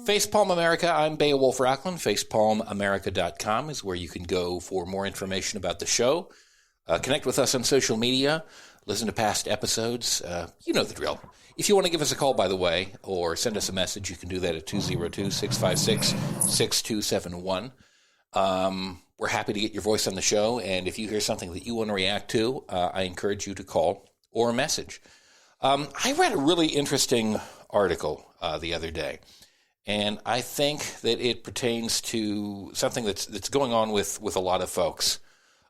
Facepalm America, I'm Beowulf Rockland. FacepalmAmerica.com is where you can go for more information about the show. Connect with us on social media. Listen to past episodes. You know the drill. If you want to give us a call, by the way, or send us a message, you can do that at 202-656-6271. We're happy to get your voice on the show, and if you hear something that you want to react to, I encourage you to call or message. I read a really interesting article the other day, and I think that it pertains to something that's going on with a lot of folks,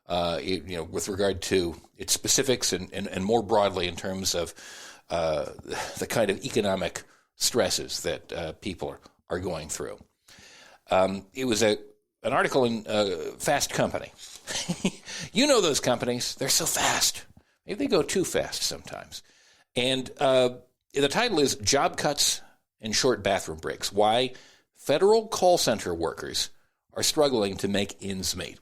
with regard to its specifics and more broadly in terms of the kind of economic stresses that people are going through. It was an article in Fast Company. You know those companies. They're so fast. Maybe they go too fast sometimes. And the title is Job Cuts and Short Bathroom Breaks, Why Federal Call Center Workers Are Struggling to Make Ends Meet.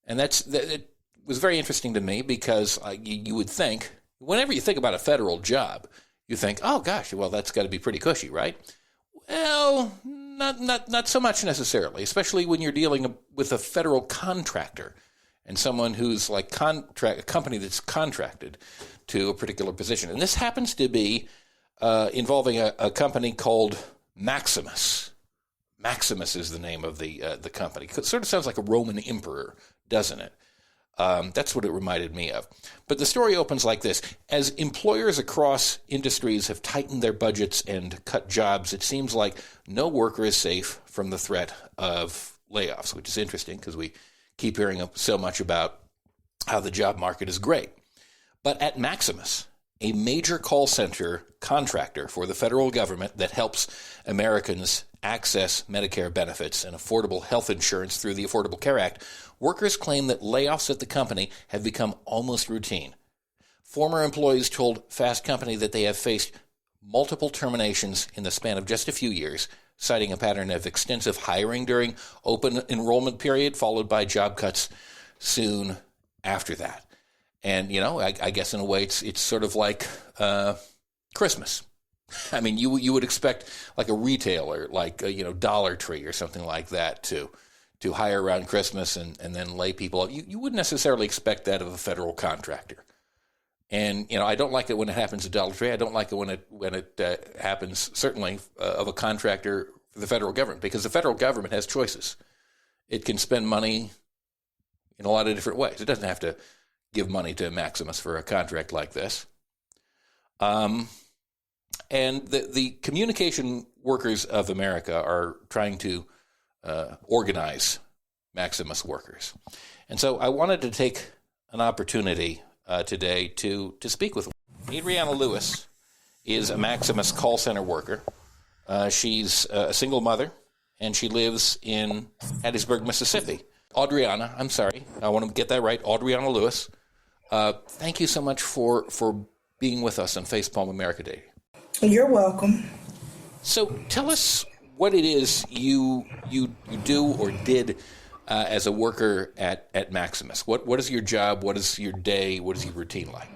And it was very interesting to me because you would think, whenever you think about a federal job, you think, oh gosh, well, that's got to be pretty cushy, right? Well, not so much necessarily, especially when you're dealing with a federal contractor and someone who's like a company that's contracted to a particular position. And this happens to be involving a company called Maximus. Maximus is the name of the company. It sort of sounds like a Roman emperor, doesn't it? That's what it reminded me of. But the story opens like this. As employers across industries have tightened their budgets and cut jobs, it seems like no worker is safe from the threat of layoffs, which is interesting because we keep hearing so much about how the job market is great. But at Maximus, a major call center contractor for the federal government that helps Americans access Medicare benefits and affordable health insurance through the Affordable Care Act, workers claim that layoffs at the company have become almost routine. Former employees told Fast Company that they have faced multiple terminations in the span of just a few years, citing a pattern of extensive hiring during open enrollment period, followed by job cuts soon after that. And, I guess in a way it's sort of like Christmas. I mean, you would expect like a retailer, like, Dollar Tree or something like that to hire around Christmas and then lay people off. You wouldn't necessarily expect that of a federal contractor. And, I don't like it when it happens at Dollar Tree. I don't like it when it happens, certainly, of a contractor for the federal government, because the federal government has choices. It can spend money in a lot of different ways. It doesn't have to give money to Maximus for a contract like this. And the Communication Workers of America are trying to organize Maximus workers. And so I wanted to take an opportunity today to speak with them. Audrianna Lewis is a Maximus call center worker. She's a single mother, and she lives in Hattiesburg, Mississippi. Audrianna, I'm sorry, I want to get that right, Audrianna Lewis. Thank you so much for being with us on Facepalm America Day. You're welcome. So tell us what it is you do or did as a worker at Maximus. What is your job? What is your day? What is your routine like?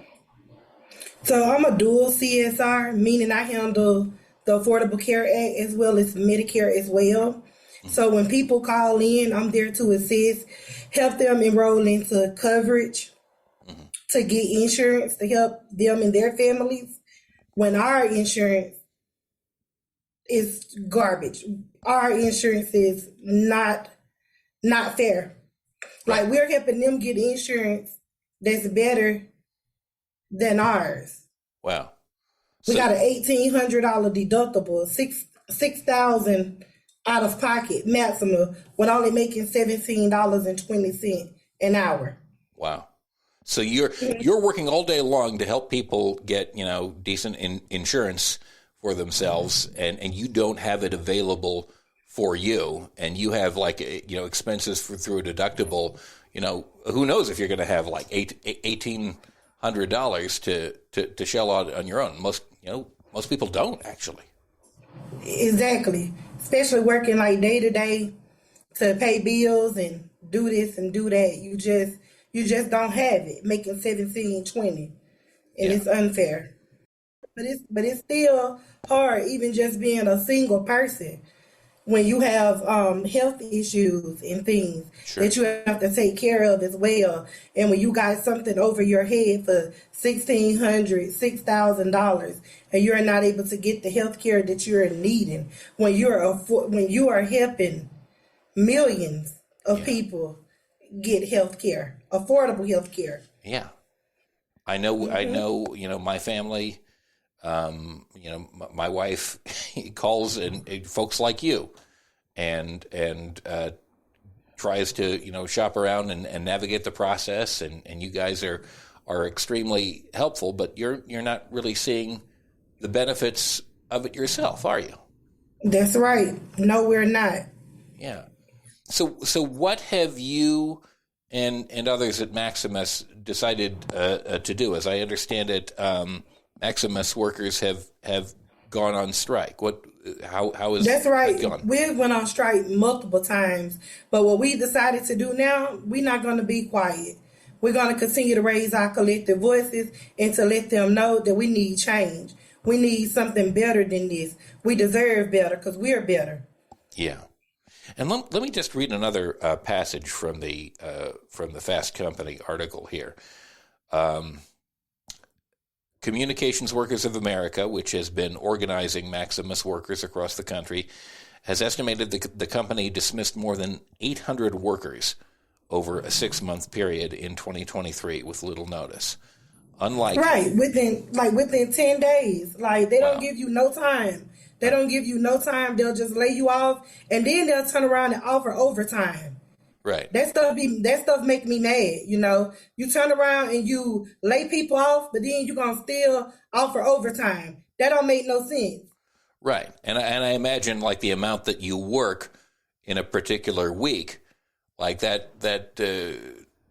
So I'm a dual CSR, meaning I handle the Affordable Care Act as well as Medicare as well. Mm-hmm. So when people call in, I'm there to assist, help them enroll into coverage, mm-hmm. to get insurance to help them and their families. When our insurance is garbage, our insurance is not fair. Like, we're helping them get insurance that's better than ours. Wow. We got an $1,800 deductible, $6,000 out of pocket maximum, when only making $17.20 an hour. Wow. So you're working all day long to help people get, decent insurance for themselves, and you don't have it available for you, and you have expenses through a deductible. Who knows if you're going to have like $1,800 to shell out on your own. Most people don't actually. Exactly, especially working like day to day to pay bills and do this and do that. You just don't have it, making $17.20, and it's unfair. But it's still hard, even just being a single person. when you have health issues and things Sure. that you have to take care of as well. And when you got something over your head for $1,600, $6,000, and you're not able to get the health care that you're needing, when you are helping millions of people get health care, affordable health care. Yeah. I know, my family, my wife calls and folks like you and tries to, shop around and navigate the process. And you guys are extremely helpful, but you're not really seeing the benefits of it yourself, are you? That's right. No, we're not. Yeah. So what have you and others at Maximus decided to do? As I understand it, Maximus workers have gone on strike. How is That's right. that gone? We went on strike multiple times, but what we decided to do now, we're not going to be quiet. We're going to continue to raise our collective voices and to let them know that we need change. We need something better than this. We deserve better because we're better. Yeah. And let me just read another passage from the Fast Company article here. Communications Workers of America, which has been organizing Maximus workers across the country, has estimated the company dismissed more than 800 workers over a 6-month period in 2023 with little notice. Unlike within 10 days. Like they don't Wow. give you no time. They don't give you no time. They'll just lay you off, and then they'll turn around and offer overtime. Right. That stuff make me mad. You turn around and you lay people off, but then you're gonna still offer overtime. That don't make no sense. Right. And I imagine like the amount that you work in a particular week, like that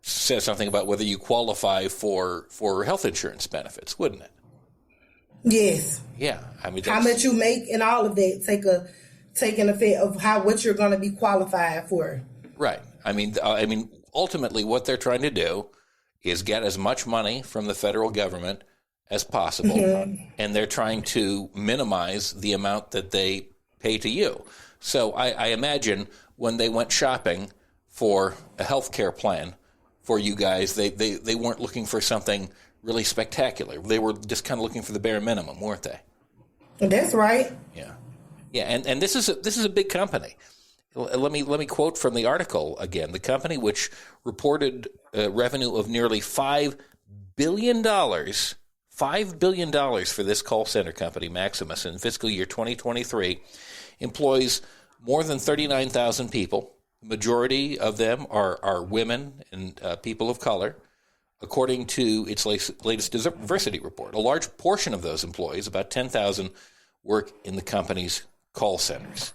says something about whether you qualify for health insurance benefits, wouldn't it? Yes. Yeah. I mean, How much you make and all of that take an effect of what you're going to be qualified for. Right. I mean, ultimately, what they're trying to do is get as much money from the federal government as possible, and they're trying to minimize the amount that they pay to you. So I imagine when they went shopping for a health care plan for you guys, they weren't looking for something really spectacular. They were just kind of looking for the bare minimum, weren't they? That's right. Yeah. Yeah, and this is a big company. Let me quote from the article again. The company, which reported revenue of nearly $5 billion for this call center company, Maximus, in fiscal year 2023, employs more than 39,000 people. The majority of them are women and people of color, according to its latest diversity report. A large portion of those employees, about 10,000, work in the company's call centers.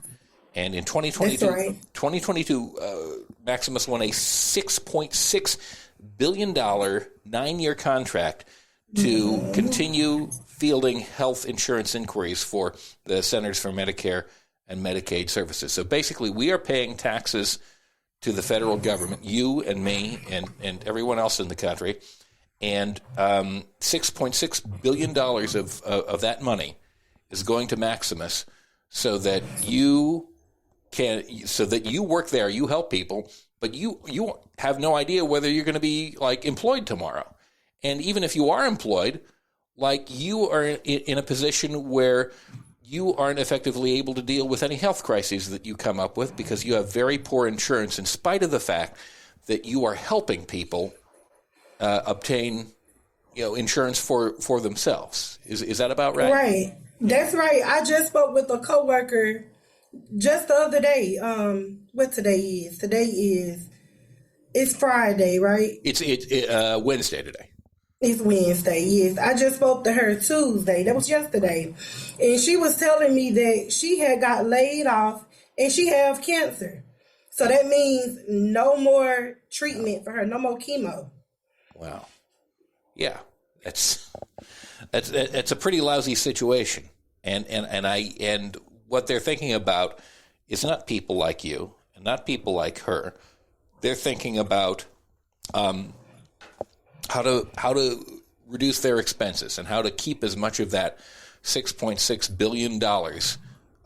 And in 2022, Maximus won a $6.6 billion 9-year contract to continue fielding health insurance inquiries for the Centers for Medicare and Medicaid Services. So basically, we are paying taxes to the federal government, you and me and everyone else in the country, and $6.6 billion of that money is going to Maximus so that you work there, you help people, but you have no idea whether you're going to be like employed tomorrow. And even if you are employed, like you are in a position where you aren't effectively able to deal with any health crises that you come up with because you have very poor insurance, in spite of the fact that you are helping people obtain, insurance for themselves. Is that about right? Right. That's right. I just spoke with a coworker just the other day. What today is? It's Friday, right? It's Wednesday today. It's Wednesday, yes. I just spoke to her Tuesday. That was yesterday. And she was telling me that she had got laid off and she have cancer. So that means no more treatment for her, no more chemo. Wow. Yeah. That's a pretty lousy situation. And what they're thinking about is not people like you and not people like her. They're thinking about how to reduce their expenses and how to keep as much of that $6.6 billion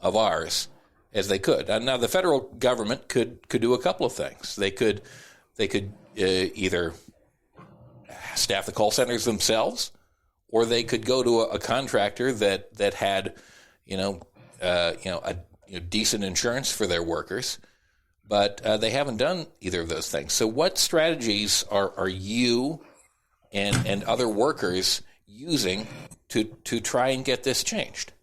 of ours as they could. Now, the federal government could do a couple of things. They could either staff the call centers themselves, or they could go to a contractor that had, decent insurance for their workers. But they haven't done either of those things. So, what strategies are you and other workers using to try and get this changed?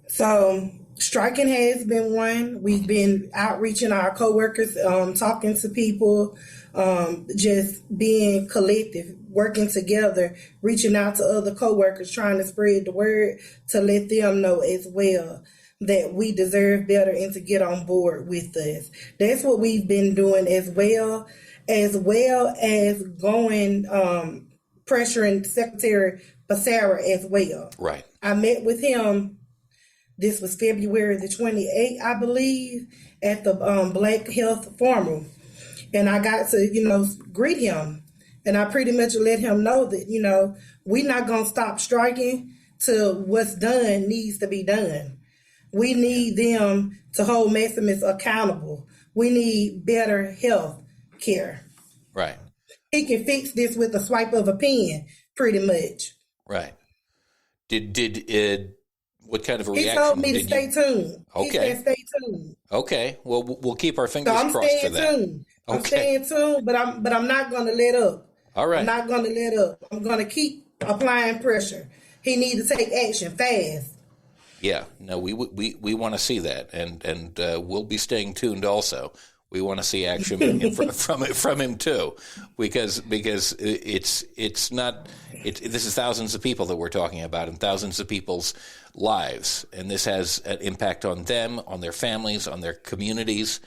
So striking has been one. We've been outreaching our coworkers, talking to people, just being collective, working together, reaching out to other coworkers, trying to spread the word to let them know as well that we deserve better and to get on board with us. That's what we've been doing as well as going, pressuring Secretary Becerra as well. Right. I met with him. This was February the 28th, I believe, at the Black Health Forum. And I got to, greet him. And I pretty much let him know that, we're not going to stop striking till what's done needs to be done. We need them to hold Maximus accountable. We need better health care. Right. He can fix this with a swipe of a pen, pretty much. Right. Did what kind of a reaction? He told me to stay tuned. Okay. He said stay tuned. Okay. Well, we'll keep our fingers crossed for that. Tuned. I'm staying tuned, but I'm not going to let up. All right. I'm not going to let up. I'm going to keep applying pressure. He needs to take action fast. Yeah. No, we want to see that, and we'll be staying tuned also. We want to see action from him too, because it's not. This is thousands of people that we're talking about, and thousands of people's lives, and this has an impact on them, on their families, on their communities.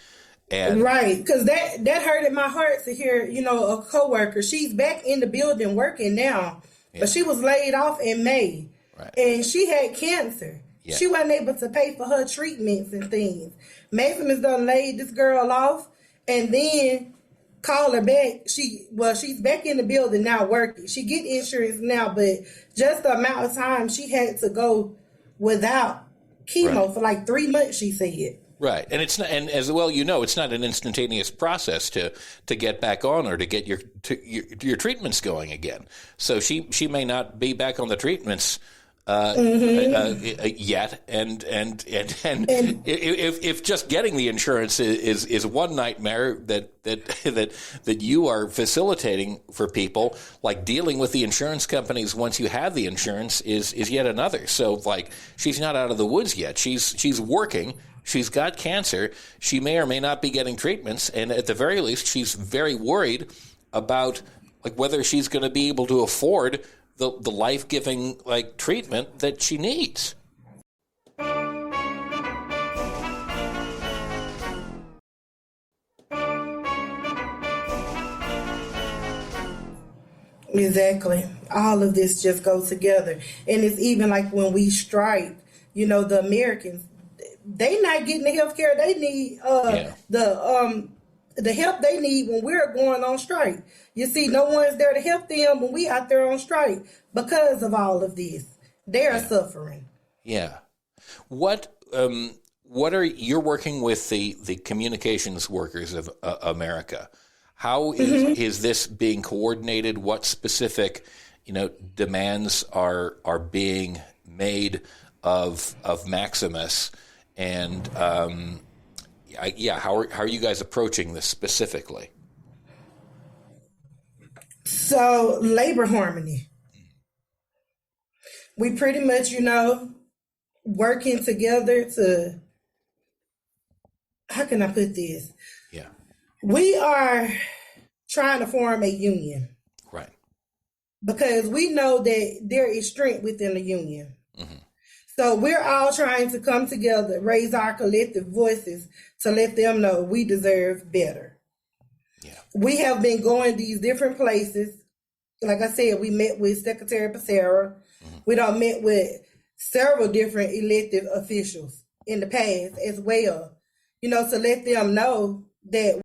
And right, because that hurted my heart to hear, a coworker. She's back in the building working now, but she was laid off in May, right. And she had cancer. Yeah. She wasn't able to pay for her treatments and things. Maximus done laid this girl off and then called her back. She's back in the building now working. She get insurance now, but just the amount of time she had to go without chemo for like 3 months, she said. Right, and it's not, and as well, it's not an instantaneous process to get back on or to get your treatments going again. So she may not be back on the treatments yet, and if just getting the insurance is one nightmare that you are facilitating for people, like dealing with the insurance companies once you have the insurance is yet another. So like she's not out of the woods yet. She's working. She's got cancer. She may or may not be getting treatments, and at the very least, she's very worried about like whether she's going to be able to afford the life-giving treatment that she needs. Exactly. All of this just goes together, and it's even like when we strike, the Americans. They not getting the health care they need, the help they need when we're going on strike. You see, no one's there to help them when we out there on strike because of all of this. They're suffering. Yeah. What are you're working with the communications workers of America? How is this being coordinated? What specific demands are being made of Maximus? And how are you guys approaching this specifically? So labor harmony. We pretty much, working together to, how can I put this? Yeah. We are trying to form a union. Right. Because we know that there is strength within the union. Mm-hmm. So we're all trying to come together, raise our collective voices to let them know we deserve better. Yeah. We have been going these different places. Like I said, we met with Secretary Becerra. Mm-hmm. We done met with several different elected officials in the past as well, to let them know that